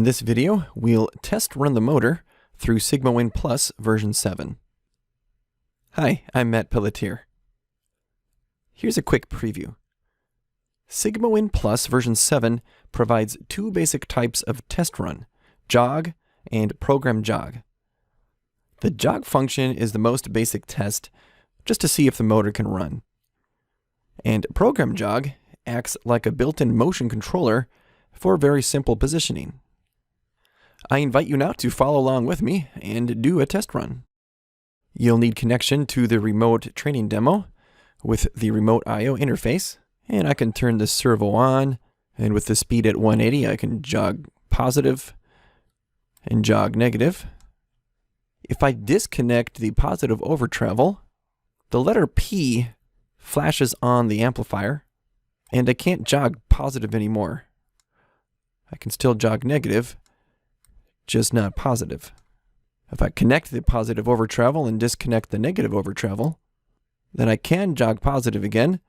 this video, we'll test run the motor through Sigma7 Plus version 7. Hi, I'm Matt Pelletier. Here's a quick preview. Sigma7 Plus version 7 provides two basic types of test run, jog and program jog. The jog function is the most basic test, just to see if the motor can run. And program jog acts like a built-in motion controller for very simple positioning. I invite you now to follow along with me and do a test run. You'll need connection to the remote training demo with the remote I/O interface, and I can turn the servo on, and with the speed at 180 I can jog positive and jog negative. If I disconnect the positive over travel, the letter P flashes on the amplifier, and I can't jog positive anymore. I can still jog negative, just not positive. If I connect the positive over travel and disconnect the negative over travel, then I can jog positive again,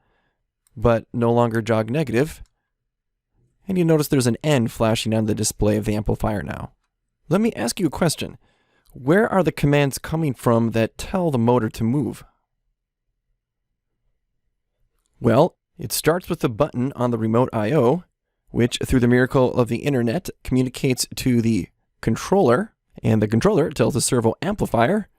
but no longer jog negative. And you notice there's an N flashing on the display of the amplifier now. Let me ask you a question. Where are the commands coming from that tell the motor to move? Well, it starts with the button on the remote I/O, which through the miracle of the internet communicates to the controller, and the controller tells the servo amplifier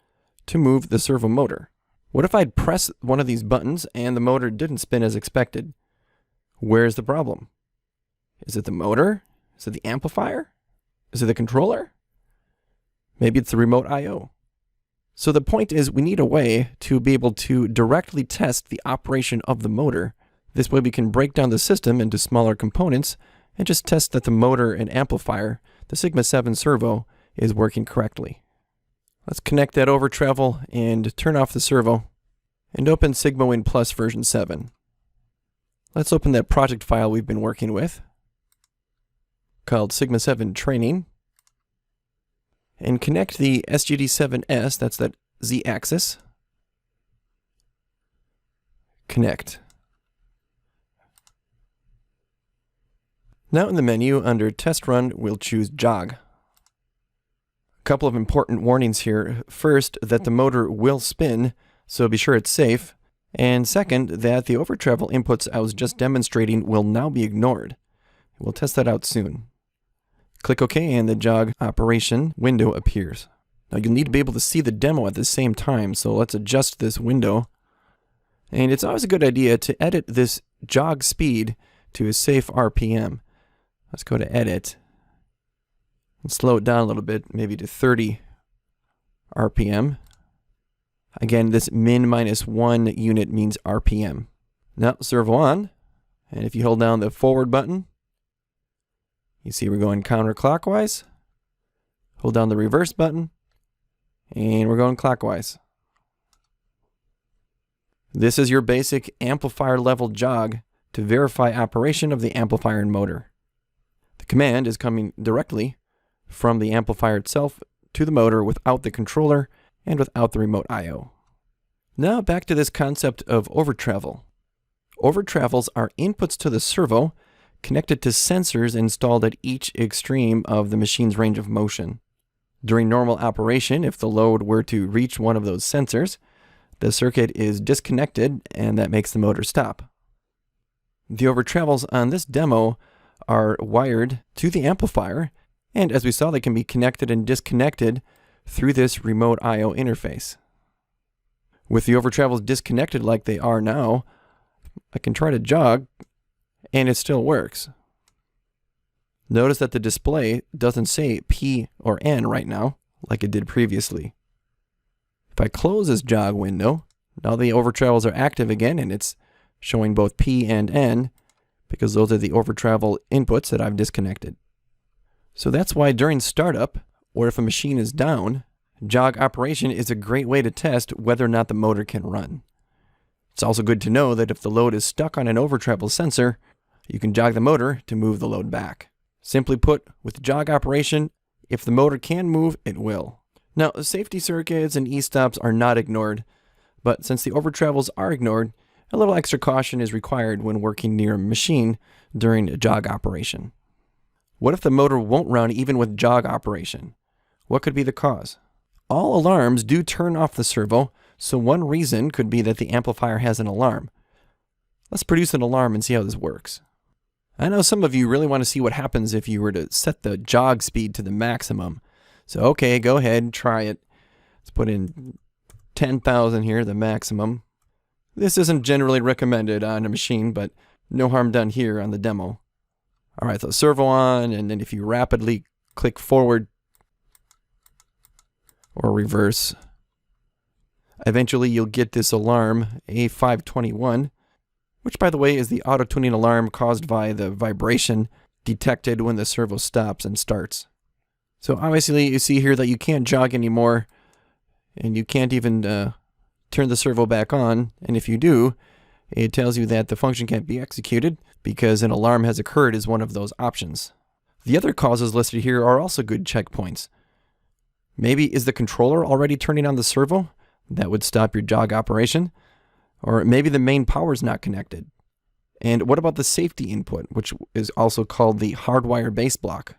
to move the servo motor. What if I'd press one of these buttons and the motor didn't spin as expected? Where's the problem? Is it the motor? Is it the amplifier? Is it the controller? Maybe it's the remote I/O. So the point is, we need a way to be able to directly test the operation of the motor. This way we can break down the system into smaller components and just test that the motor and amplifier, the Sigma7 servo, is working correctly. Let's connect that over travel and turn off the servo and open Sigma7 Plus version 7. Let's open that project file we've been working with called Sigma7 Training and connect the SWp7, that's that Z-axis. Connect. Now in the menu under Test Run, we'll choose Jog. A couple of important warnings here. First, that the motor will spin, so be sure it's safe. And second, that the over travel inputs I was just demonstrating will now be ignored. We'll test that out soon. Click OK and the jog operation window appears. Now you'll need to be able to see the demo at the same time, so let's adjust this window. And it's always a good idea to edit this jog speed to a safe RPM. Let's go to Edit and slow it down a little bit, maybe to 30 RPM. Again, this min -1 unit means RPM. Now, servo on, and if you hold down the forward button, you see we're going counterclockwise. Hold down the reverse button, and we're going clockwise. This is your basic amplifier level jog to verify operation of the amplifier and motor. The command is coming directly from the amplifier itself to the motor without the controller and without the remote I/O. Now back to this concept of overtravel. Overtravels are inputs to the servo connected to sensors installed at each extreme of the machine's range of motion. During normal operation, if the load were to reach one of those sensors, the circuit is disconnected and that makes the motor stop. The overtravels on this demo are wired to the amplifier, and as we saw, they can be connected and disconnected through this remote I/O interface. With the overtravels disconnected like they are now, I can try to jog, and it still works. Notice that the display doesn't say P or N right now, like it did previously. If I close this jog window, now the overtravels are active again, and it's showing both P and N, because those are the overtravel inputs that I've disconnected. So that's why during startup, or if a machine is down, jog operation is a great way to test whether or not the motor can run. It's also good to know that if the load is stuck on an overtravel sensor, you can jog the motor to move the load back. Simply put, with jog operation, if the motor can move, it will. Now, safety circuits and e-stops are not ignored, but since the overtravels are ignored, a little extra caution is required when working near a machine during a jog operation. What if the motor won't run even with jog operation? What could be the cause? All alarms do turn off the servo, so one reason could be that the amplifier has an alarm. Let's produce an alarm and see how this works. I know some of you really want to see what happens if you were to set the jog speed to the maximum. So okay, go ahead, try it. Let's put in 10,000 here, the maximum. This isn't generally recommended on a machine, but no harm done here on the demo. Alright, so servo on, and then if you rapidly click forward or reverse, eventually you'll get this alarm, A521, which by the way is the auto-tuning alarm caused by the vibration detected when the servo stops and starts. So obviously you see here that you can't jog anymore, and you can't even turn the servo back on, and if you do, it tells you that the function can't be executed because an alarm has occurred is one of those options. The other causes listed here are also good checkpoints. Maybe is the controller already turning on the servo? That would stop your jog operation. Or maybe the main power is not connected. And what about the safety input, which is also called the hardwire base block?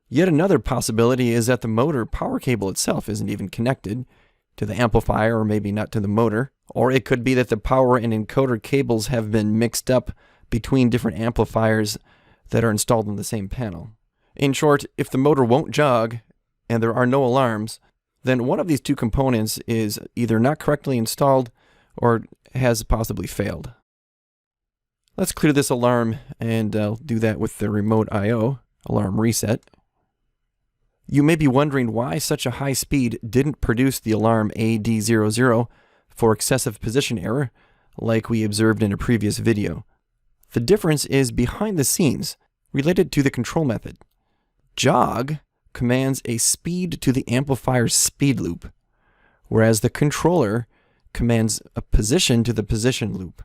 Yet another possibility is that the motor power cable itself isn't even connected to the amplifier, or maybe not to the motor. Or it could be that the power and encoder cables have been mixed up between different amplifiers that are installed in the same panel. In short, if the motor won't jog and there are no alarms, then one of these two components is either not correctly installed or has possibly failed. Let's clear this alarm, and I'll do that with the remote I/O, alarm reset. You may be wondering why such a high speed didn't produce the alarm AD00 for excessive position error, like we observed in a previous video. The difference is behind the scenes, related to the control method. Jog commands a speed to the amplifier's speed loop, whereas the controller commands a position to the position loop.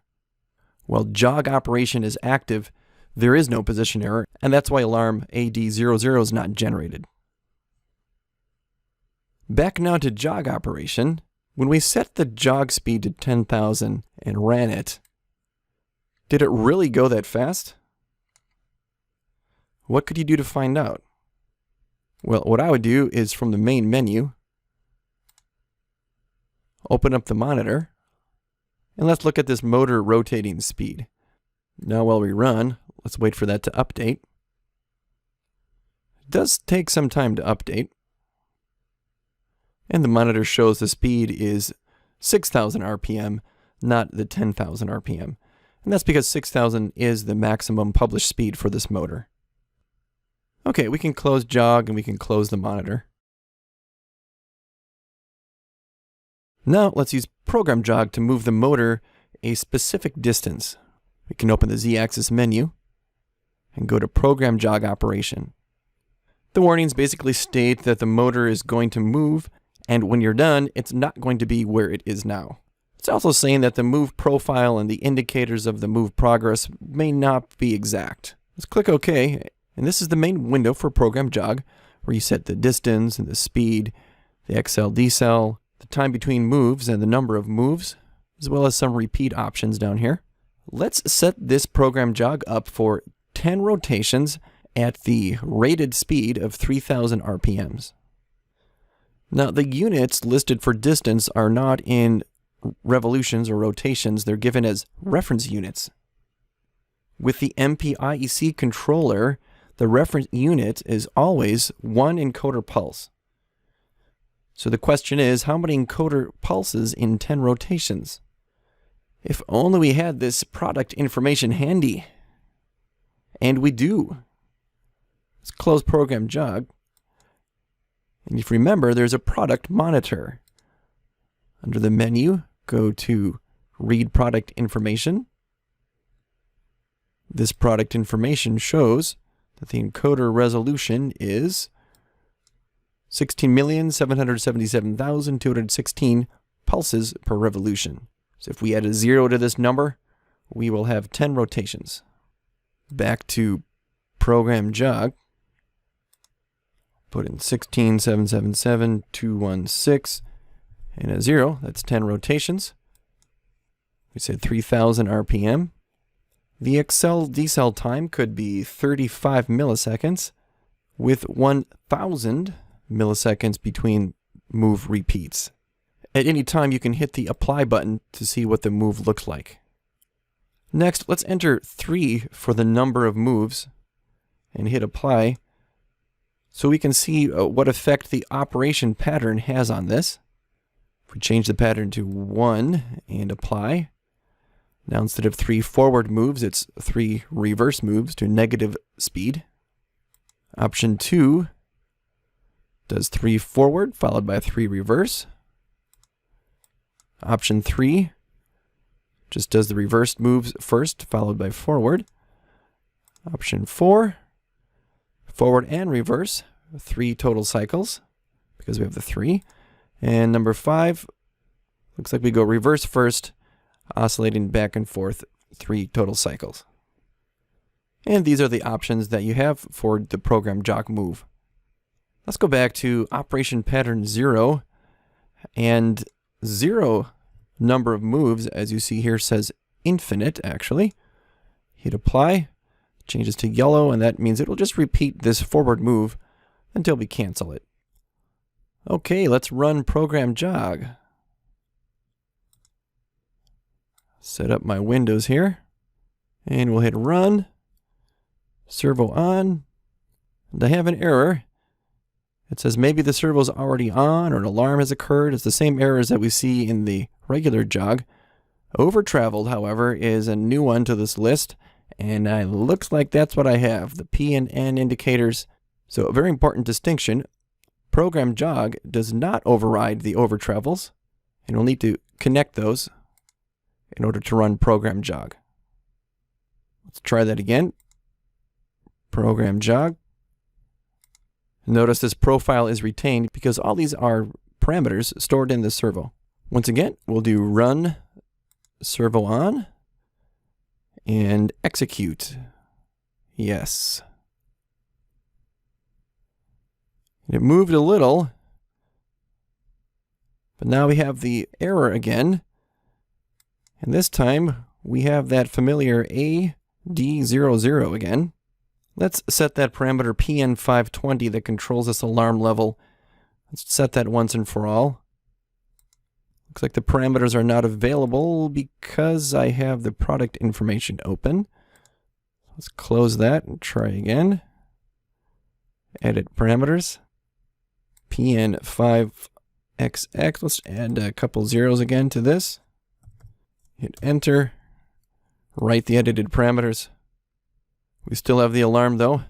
While jog operation is active, there is no position error, and that's why alarm AD00 is not generated. Back now to jog operation. When we set the jog speed to 10,000 and ran it, did it really go that fast? What could you do to find out? Well, what I would do is from the main menu, open up the monitor, and let's look at this motor rotating speed. Now while we run, let's wait for that to update. It does take some time to update. And the monitor shows the speed is 6,000 RPM, not the 10,000 RPM. And that's because 6,000 is the maximum published speed for this motor. Okay, we can close jog and we can close the monitor. Now let's use program jog to move the motor a specific distance. We can open the Z-axis menu and go to program jog operation. The warnings basically state that the motor is going to move, and when you're done, it's not going to be where it is now. It's also saying that the move profile and the indicators of the move progress may not be exact. Let's click OK, and this is the main window for program jog, where you set the distance and the speed, the XL decel, the time between moves and the number of moves, as well as some repeat options down here. Let's set this program jog up for 10 rotations at the rated speed of 3,000 RPMs. Now, the units listed for distance are not in revolutions or rotations. They're given as reference units. With the MPIEC controller, the reference unit is always 1 encoder pulse. So the question is, how many encoder pulses in 10 rotations? If only we had this product information handy. And we do. Let's close program jog. And if you remember, there's a product monitor. Under the menu, go to Read Product Information. This product information shows that the encoder resolution is 16,777,216 pulses per revolution. So if we add a 0 to this number, we will have 10 rotations. Back to program jog. Put in 16,777,216 and a 0. That's 10 rotations. We said 3,000 RPM. The accel decel time could be 35 milliseconds with 1000 milliseconds between move repeats. At any time, you can hit the apply button to see what the move looks like. Next, let's enter 3 for the number of moves and hit apply so we can see what effect the operation pattern has on this. If we change the pattern to 1 and apply, now instead of 3 forward moves, it's 3 reverse moves to negative speed. Option 2 does 3 forward followed by 3 reverse. Option 3 just does the reversed moves first followed by forward. Option 4, forward and reverse, 3 total cycles because we have the 3. And number 5, looks like we go reverse first, oscillating back and forth, 3 total cycles. And these are the options that you have for the program jog move. Let's go back to operation pattern 0, and 0 number of moves, as you see here, says infinite actually. Hit apply, changes to yellow, and that means it will just repeat this forward move until we cancel it. Okay, let's run program jog. Set up my windows here, and we'll hit run, servo on, and I have an error. It says maybe the servo's already on or an alarm has occurred. It's the same errors that we see in the regular jog. Over traveled, however, is a new one to this list, and it looks like that's what I have, the P and N indicators. So a very important distinction, program jog does not override the over travels, and we'll need to connect those in order to run program jog. Let's try that again. Program jog. Notice this profile is retained because all these are parameters stored in the servo. Once again, we'll do run servo on and execute. Yes. It moved a little, but now we have the error again. And this time we have that familiar AD00 again. Let's set that parameter PN520 that controls this alarm level. Let's set that once and for all. Looks like the parameters are not available because I have the product information open. Let's close that and try again. Edit parameters. PN5XX. Let's add a couple zeros again to this. Hit enter. Write the edited parameters. We still have the alarm though. I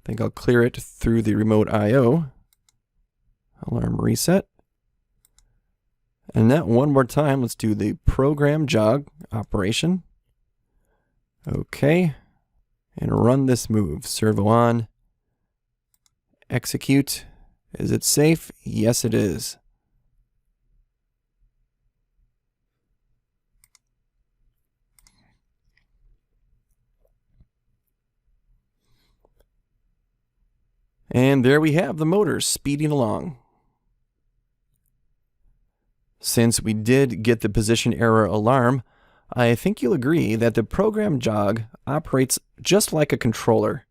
think I'll clear it through the remote I/O. Alarm reset. And now one more time, let's do the program jog operation. Okay. And run this move. Servo on. Execute. Is it safe? Yes, it is. And there we have the motor speeding along. Since we did get the position error alarm, I think you'll agree that the program jog operates just like a controller,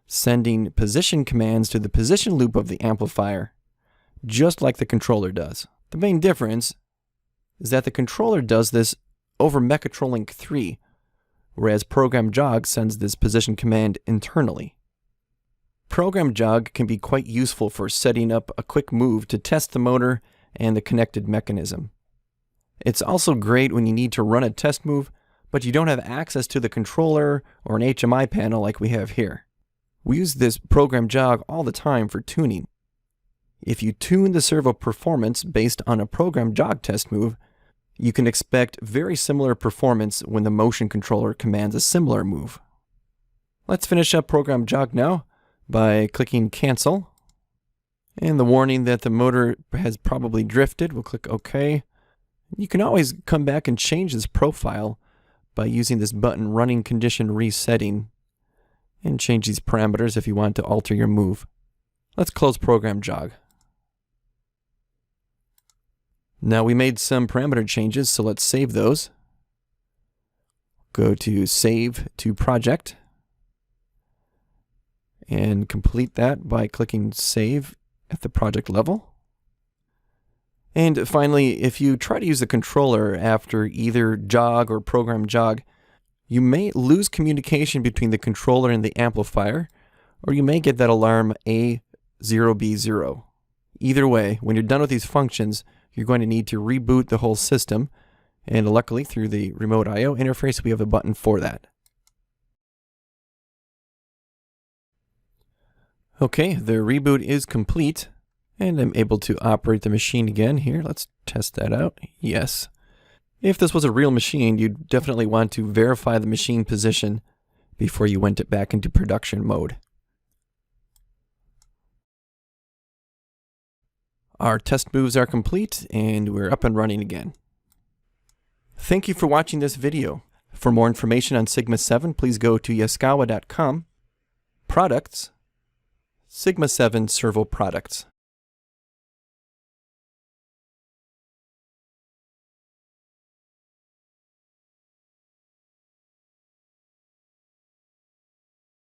sending position commands to the position loop of the amplifier, just like the controller does. The main difference is that the controller does this over Mechatrolink 3, whereas program jog sends this position command internally. Program jog can be quite useful for setting up a quick move to test the motor and the connected mechanism. It's also great when you need to run a test move, but you don't have access to the controller or an HMI panel like we have here. We use this program jog all the time for tuning. If you tune the servo performance based on a program jog test move, you can expect very similar performance when the motion controller commands a similar move. Let's finish up program jog now by clicking cancel. And the warning that the motor has probably drifted, we'll click OK. You can always come back and change this profile by using this button running condition resetting and change these parameters if you want to alter your move. Let's close program jog. Now we made some parameter changes, so let's save those. Go to Save to Project and complete that by clicking Save at the project level. And finally, if you try to use the controller after either jog or program jog, you may lose communication between the controller and the amplifier, or you may get that alarm A0B0. Either way, when you're done with these functions, you're going to need to reboot the whole system, and luckily through the remote I/O interface we have a button for that. Okay, the reboot is complete, and I'm able to operate the machine again here. Let's test that out. Yes. If this was a real machine, you'd definitely want to verify the machine position before you went it back into production mode. Our test moves are complete, and we're up and running again. Thank you for watching this video. For more information on Sigma7, please go to yaskawa.com. Products, Sigma7 Servo Products.